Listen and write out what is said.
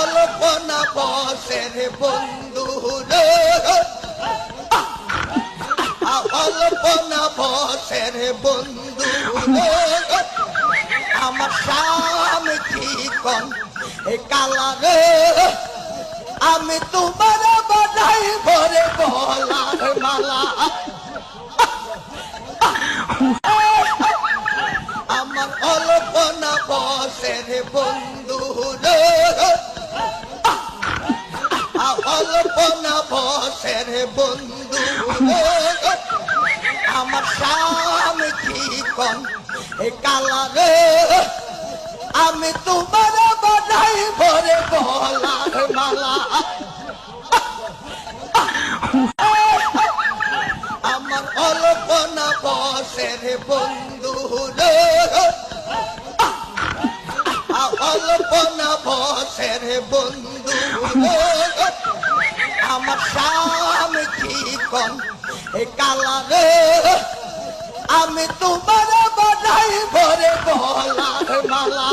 অল্পনা বসের বন্ধু রে, অল্পনা বসের বন্ধু রে, আমার স্বামী চিকন এ কালা রে, আমি তোমার বানাই ভরে গলার মালা। আমার অল্পনা বসের বন্ধু রে, অল্পনা বসের বন্ধু রে, আমার স্বামী চিকন এ কালা রে, আমি তোমার বানাই ভরে গলার মালা। আমার অল্পনা বসের বন্ধু রে, অল্পনা বসের বন্ধু রে, আমার স্বামী চিকন এ কালা রে, আমি তোমার বানাই ভরে গলার মালা।